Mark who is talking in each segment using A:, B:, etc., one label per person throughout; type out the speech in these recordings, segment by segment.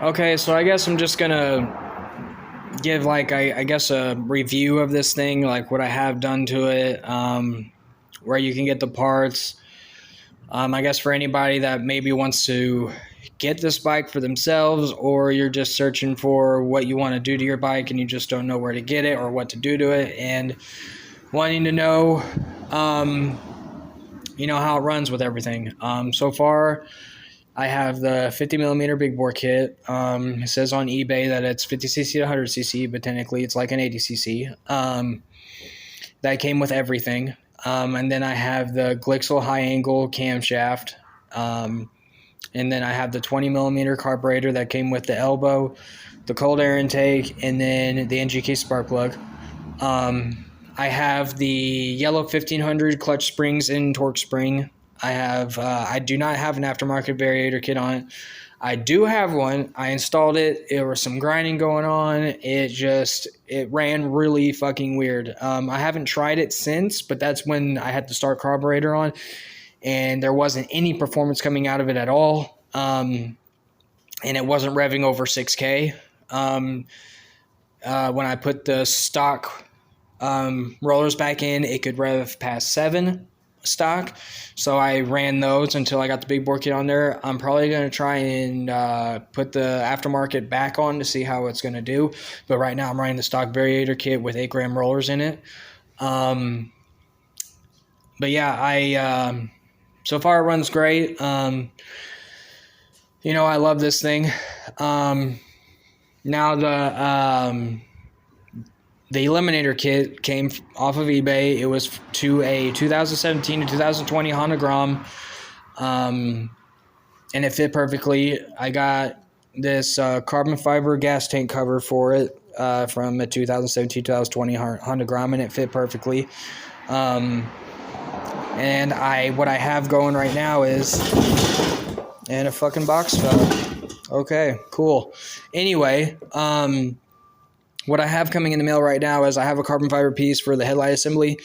A: Okay, so I guess I'm just gonna give like I guess a review of this thing, like what I have done to it, where you can get the parts. I guess for anybody that maybe wants to get this bike for themselves, or you're just searching for what you want to do to your bike and you just don't know where to get it or what to do to it, and wanting to know, um, how it runs with everything. So far, I have the 50 millimeter big bore kit. It says on eBay that it's 50cc to 100cc, but technically it's like an 80cc. That came with everything. And then I have the Glixel high angle camshaft. And then I have the 20 millimeter carburetor that came with the elbow, the cold air intake, and then the NGK spark plug. I have the yellow 1500 clutch springs and torque spring. I do not have an aftermarket variator kit on it. I do have one. I installed it. There was some grinding going on. It ran really fucking weird. I haven't tried it since, but that's when I had to start carburetor on, and there wasn't any performance coming out of it at all. And it wasn't revving over 6K. When I put the stock rollers back in, it could rev past 7 stock, so I ran those until I got the big bore kit on there. I'm probably going to try and put the aftermarket back on to see how it's going to do, but right now I'm running the stock variator kit with 8-gram rollers in it. But yeah, I so far it runs great. I love this thing. Now the Eliminator kit came off of eBay. It was to a 2017 to 2020 Honda Grom, and it fit perfectly. I got this carbon fiber gas tank cover for it from a 2017-2020 Honda Grom, and it fit perfectly. And what I have going right now is, and a fucking box fell. Okay, cool. Anyway, what I have coming in the mail right now is I have a carbon fiber piece for the headlight assembly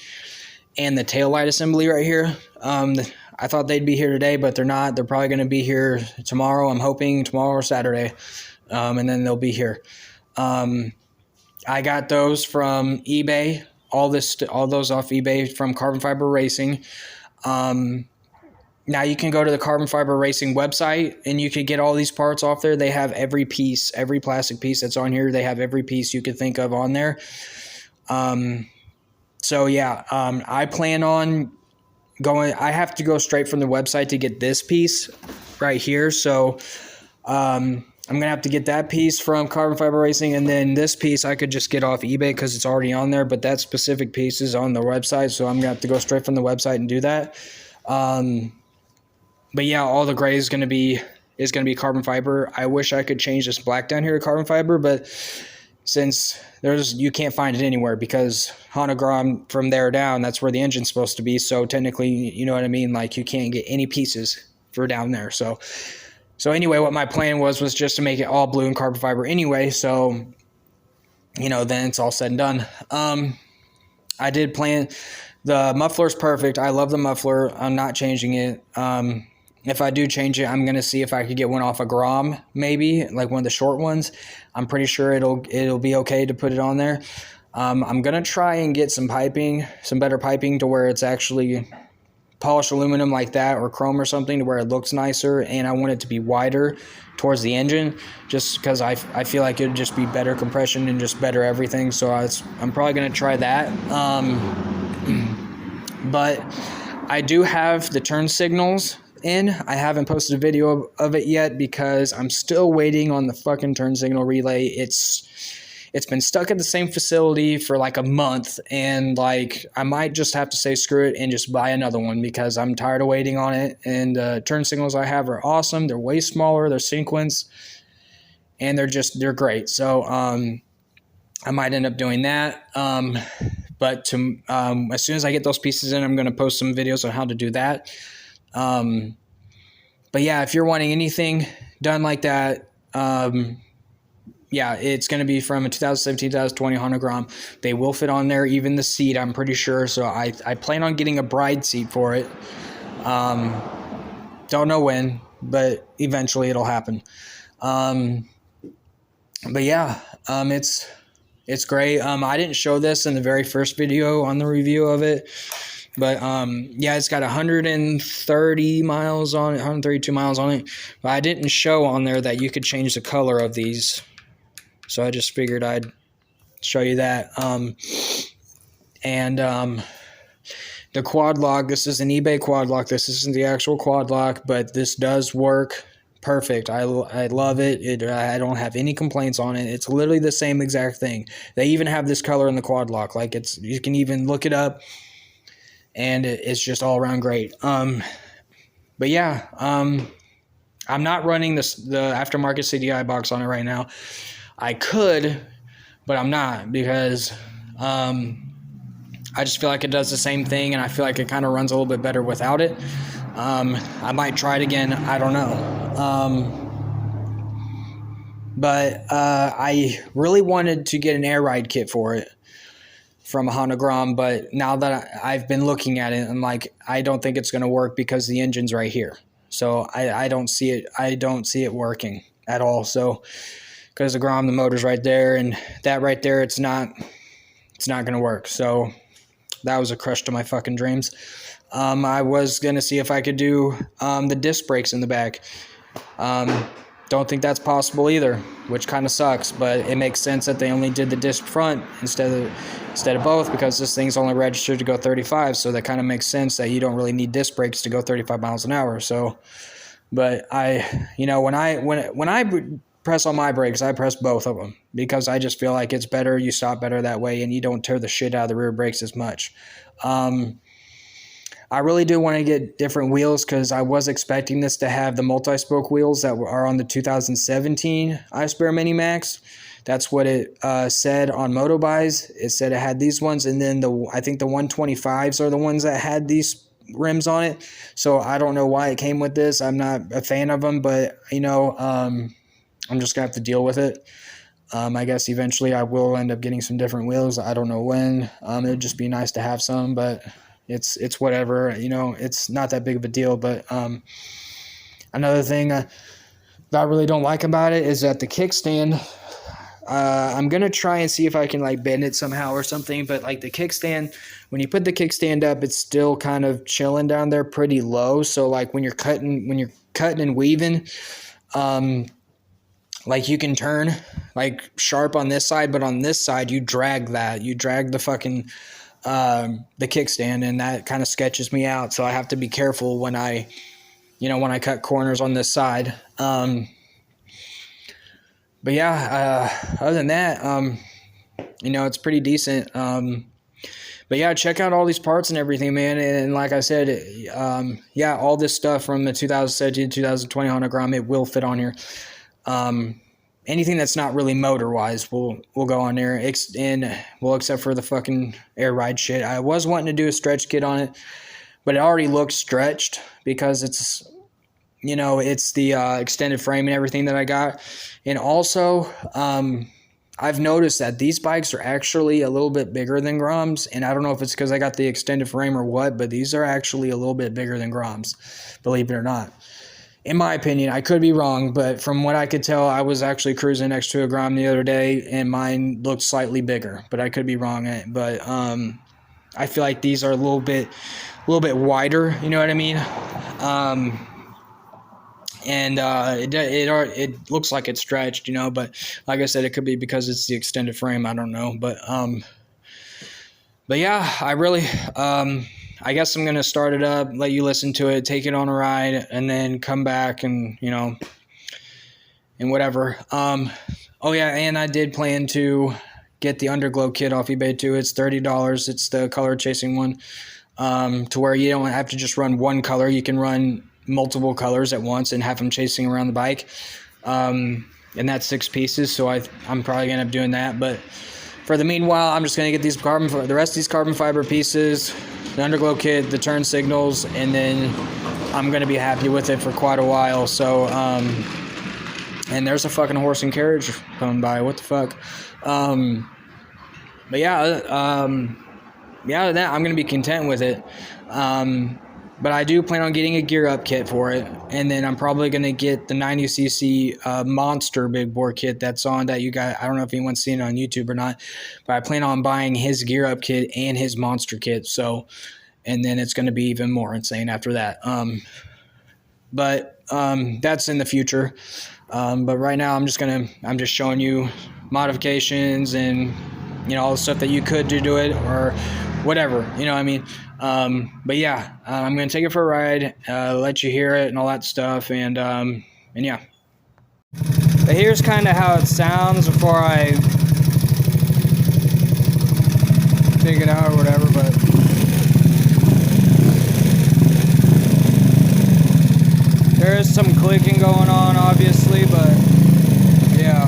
A: and the tail light assembly right here. I thought they'd be here today, but they're not. They're probably going to be here tomorrow. I'm hoping tomorrow or Saturday, and then they'll be here. I got those from eBay. All those off eBay from Carbon Fiber Racing. Now you can go to the Carbon Fiber Racing website and you can get all these parts off there. They have every piece, every plastic piece that's on here. They have every piece you could think of on there. So yeah, I plan on going. I have to go straight from the website to get this piece right here. So I'm gonna have to get that piece from Carbon Fiber Racing, and then this piece I could just get off eBay because it's already on there. But that specific piece is on the website, so I'm gonna have to go straight from the website and do that. But yeah, all the gray is gonna be carbon fiber. I wish I could change this black down here to carbon fiber, but since you can't find it anywhere because Honda Grom from there down, that's where the engine's supposed to be. So technically, you know what I mean? Like you can't get any pieces for down there. So anyway, what my plan was just to make it all blue and carbon fiber anyway. So, then it's all said and done. I did plan. The muffler is perfect. I love the muffler. I'm not changing it. If I do change it, I'm going to see if I could get one off a Grom, maybe, like one of the short ones. I'm pretty sure it'll be okay to put it on there. I'm going to try and get some better piping to where it's actually polished aluminum like that or chrome or something to where it looks nicer, and I want it to be wider towards the engine just because I feel like it would just be better compression and just better everything. So I'm probably going to try that. But I do have the turn signals in. I haven't posted a video of it yet because I'm still waiting on the fucking turn signal relay. It's been stuck at the same facility for like a month, and like I might just have to say screw it and just buy another one because I'm tired of waiting on it. And turn signals I have are awesome. They're way smaller, they're sequence, and they're great. So I might end up doing that. But as soon as I get those pieces in, I'm going to post some videos on how to do that. But yeah, if you're wanting anything done like that, yeah, it's going to be from a 2017-2020 Honda Grom. They will fit on there, even the seat, I'm pretty sure. So I plan on getting a bride seat for it. Don't know when, but eventually it'll happen. But yeah, it's great. I didn't show this in the very first video on the review of it, but yeah, it's got 130 miles on it, 132 miles on it. But I didn't show on there that you could change the color of these, so I just figured I'd show you that. And the quad lock, this is an eBay quad lock. This isn't the actual quad lock, but this does work perfect. I love it. I don't have any complaints on it. It's literally the same exact thing. They even have this color in the quad lock. Like, it's, you can even look it up, and it's just all around great. But yeah, I'm not running the aftermarket CDI box on it right now. I could, but I'm not, because I just feel like it does the same thing, and I feel like it kind of runs a little bit better without it. I might try it again. I don't know. But I really wanted to get an air ride kit for it from a Honda Grom, but now that I've been looking at it, I'm like, I don't think it's going to work because the engine's right here. So I don't see it. I don't see it working at all. So because the Grom, the motor's right there, and that right there, it's not going to work. So that was a crush to my fucking dreams. I was going to see if I could do the disc brakes in the back. Don't think that's possible either, which kind of sucks, but it makes sense that they only did the disc front instead of both, because this thing's only registered to go 35, so that kind of makes sense that you don't really need disc brakes to go 35 miles an hour. So, but when I press on my brakes, I press both of them, because I just feel like it's better, you stop better that way, and you don't tear the shit out of the rear brakes as much. I really do want to get different wheels, because I was expecting this to have the multi-spoke wheels that are on the 2017 iSpare Mini Max. That's what it said on MotoBuys. It said it had these ones, and then I think the 125s are the ones that had these rims on it. So I don't know why it came with this. I'm not a fan of them, but I'm just gonna have to deal with it. I guess eventually I will end up getting some different wheels. I don't know when. It'd just be nice to have some, but it's whatever. It's not that big of a deal. But another thing that I really don't like about it is that the kickstand. I'm gonna try and see if I can like bend it somehow or something. But like the kickstand, when you put the kickstand up, it's still kind of chilling down there pretty low. So like when you're cutting and weaving, like you can turn like sharp on this side, but on this side you drag the fucking the kickstand, and that kind of sketches me out. So I have to be careful when I cut corners on this side. But yeah, other than that, it's pretty decent. But yeah, check out all these parts and everything, man. And like I said, all this stuff from the 2017 to 2020 Honda Grom, it will fit on here. Anything that's not really motor wise will go on there, except for the fucking air ride shit. I was wanting to do a stretch kit on it, but it already looks stretched because it's the extended frame and everything that I got. And also, I've noticed that these bikes are actually a little bit bigger than Groms, and I don't know if it's because I got the extended frame or what, but these are actually a little bit bigger than Groms, believe it or not. In my opinion, I could be wrong, but from what I could tell, I was actually cruising next to a Grom the other day, and mine looked slightly bigger, but I could be wrong. But I feel like these are a little bit wider. You know what I mean? And it looks like it's stretched, but like I said, it could be because it's the extended frame. I don't know, but yeah, I really I guess I'm going to start it up, let you listen to it, take it on a ride, and then come back and, and whatever. Oh, yeah, and I did plan to get the Underglow kit off eBay, too. It's $30. It's the color chasing one, to where you don't have to just run one color. You can run multiple colors at once and have them chasing around the bike. And that's 6 pieces, so I'm probably going to end up doing that. But for the meanwhile, I'm just going to get the rest of these carbon fiber pieces, the Underglow kit, the turn signals, and then I'm going to be happy with it for quite a while. So, and there's a fucking horse and carriage coming by. What the fuck? But yeah, that I'm going to be content with it. But I do plan on getting a gear up kit for it, and then I'm probably going to get the 90cc monster big bore kit that's on that you got. I don't know if anyone's seen it on YouTube or not, but I plan on buying his gear up kit and his monster kit. So, and then it's going to be even more insane after that. But that's in the future. But right now, I'm just showing you modifications and all the stuff that you could do to it or whatever. You know what I mean? But yeah, I'm gonna take it for a ride, let you hear it and all that stuff, and yeah. But here's kind of how it sounds before I take it out or whatever. But there is some clicking going on, obviously, but yeah,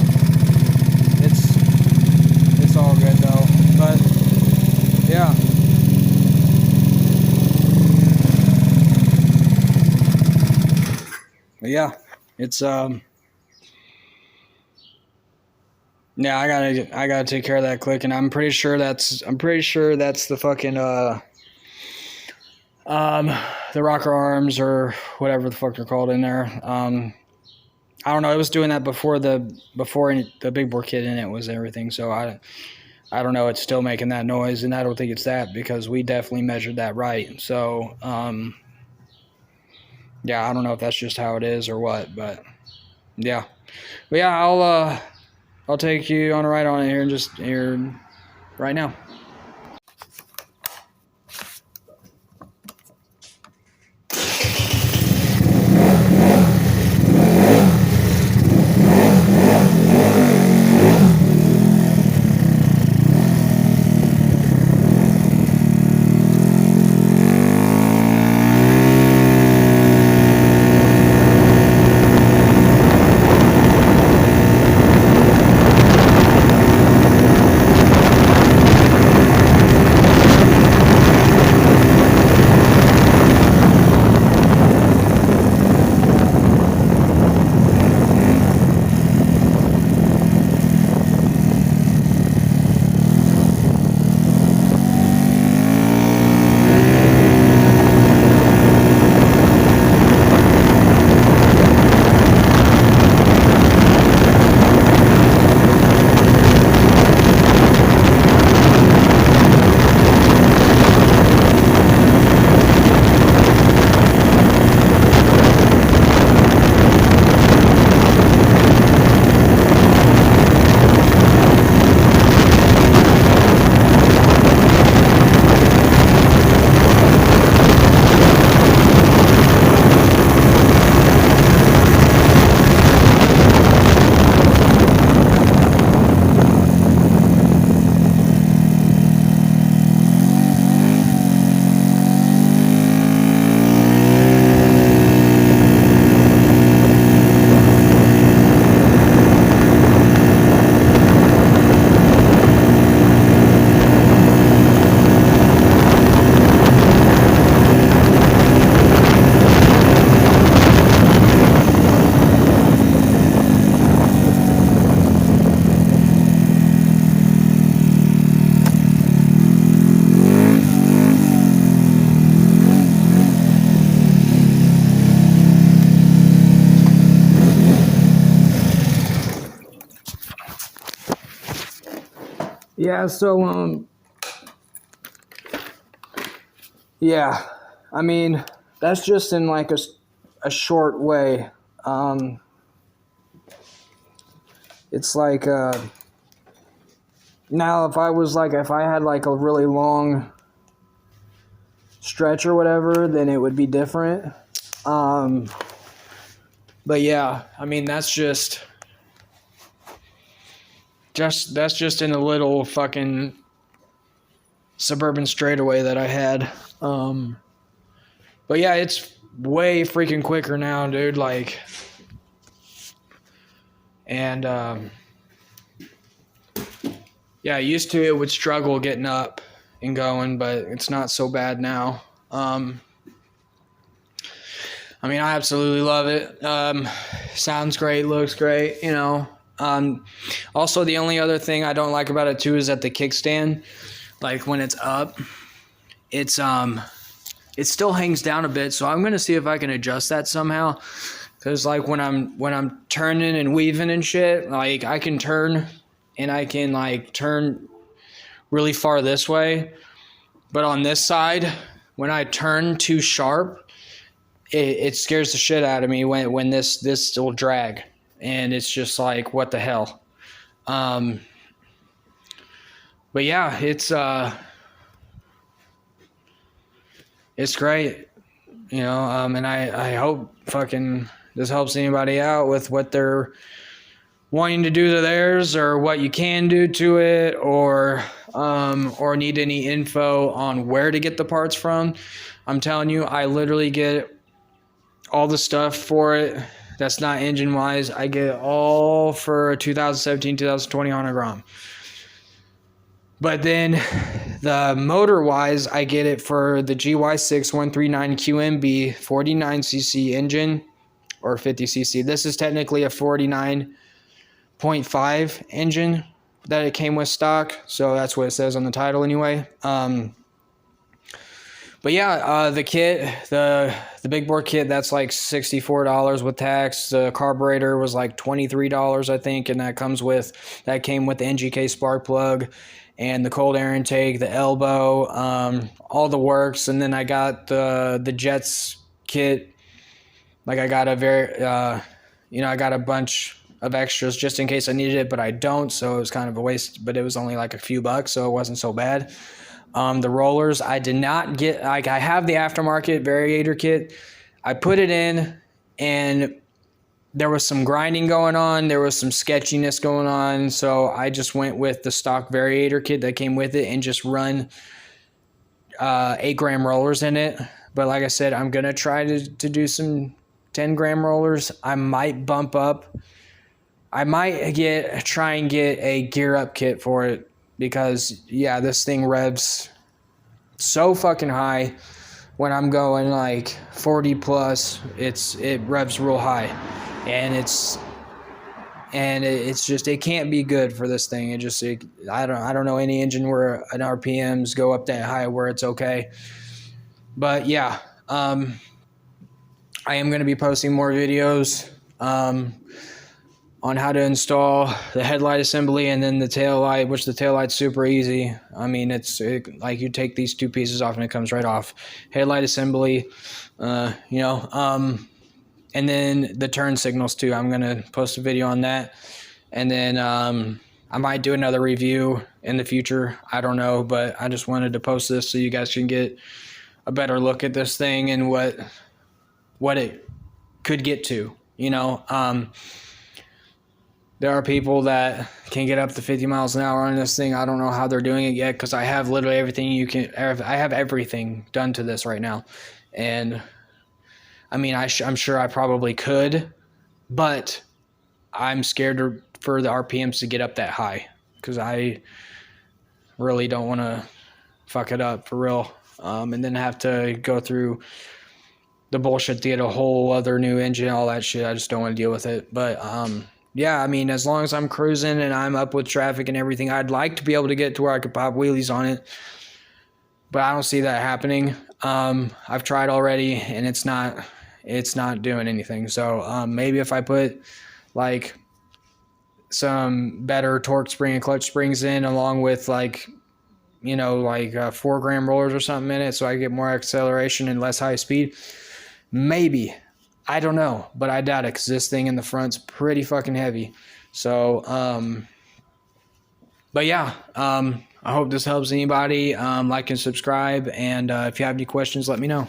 A: it's all good though. But yeah. But yeah, it's yeah, I gotta take care of that click, and I'm pretty sure that's the fucking the rocker arms or whatever the fuck they're called in there. I don't know. It was doing that before the big bore kit in it was everything. So I don't know. It's still making that noise, and I don't think it's that because we definitely measured that right. So yeah, I don't know if that's just how it is or what, but yeah. But yeah, I'll take you on a ride on it here right now. Yeah, so yeah, I mean that's just in like a short way. It's like now if I had like a really long stretch or whatever, then it would be different. But yeah, I mean that's just in a little fucking suburban straightaway that I had. But yeah, it's way freaking quicker now, dude. Like, and yeah, used to it would struggle getting up and going, but it's not so bad now. I mean, I absolutely love it. Sounds great, looks great, you know. Also, the only other thing I don't like about it too is that the kickstand, like when it's up, it's it still hangs down a bit. So I'm going to see if I can adjust that somehow. Because like when I'm turning and weaving and shit, like I can turn and I can like turn really far this way. But on this side, when I turn too sharp, it scares the shit out of me when this will drag. And it's just like, what the hell? But yeah, it's great, you know, and I hope fucking this helps anybody out with what they're wanting to do to theirs, or what you can do to it, or need any info on where to get the parts from. I'm telling you, I literally get all the stuff for it that's not engine wise. I get it all for 2017, 2020 Honda Grom. But then the motor wise, I get it for the GY6 139 QMB 49cc engine, or 50cc. This is technically a 49.5 engine that it came with stock. So that's what it says on the title anyway. But yeah, the kit, the big bore kit, that's like $64 with tax. The carburetor was like $23, I think, and that came with the NGK spark plug and the cold air intake, the elbow, all the works. And then I got the Jets kit. Like I got I got a bunch of extras just in case I needed it, but I don't. So it was kind of a waste, but it was only like a few bucks, so it wasn't so bad. The rollers, I did not get, like I have the aftermarket variator kit. I put it in and there was some grinding going on. There was some sketchiness going on. So I just went with the stock variator kit that came with it and just run 8-gram rollers in it. But like I said, I'm going to try to do some 10-gram rollers. I might bump up. I might try and get a gear up kit for it, because yeah, this thing revs so fucking high. When I'm going like 40 plus, it revs real high, and it's just, it can't be good for this thing. I don't know any engine where an RPMs go up that high where it's okay. But yeah, I am going to be posting more videos on how to install the headlight assembly and then the tail light, which the tail light's super easy. I mean, like you take these two pieces off and it comes right off. Headlight assembly, and then the turn signals too. I'm going to post a video on that. And then I might do another review in the future. I don't know, but I just wanted to post this so you guys can get a better look at this thing and what it could get to, you know. There are people that can get up to 50 miles an hour on this thing. I don't know how they're doing it yet, because I have literally everything I have everything done to this right now. And I mean, I'm sure I probably could, but I'm scared for the RPMs to get up that high, because I really don't want to fuck it up for real. And then have to go through the bullshit to get a whole other new engine, all that shit. I just don't want to deal with it. But, yeah, I mean, as long as I'm cruising and I'm up with traffic and everything, I'd like to be able to get to where I could pop wheelies on it, but I don't see that happening. I've tried already, and it's not doing anything. So maybe if I put like some better torque spring and clutch springs in, along with like 4-gram rollers or something in it, so I get more acceleration and less high speed, maybe. I don't know, but I doubt it, because this thing in the front's pretty fucking heavy. So, but yeah, I hope this helps anybody. Like and subscribe, and if you have any questions, let me know.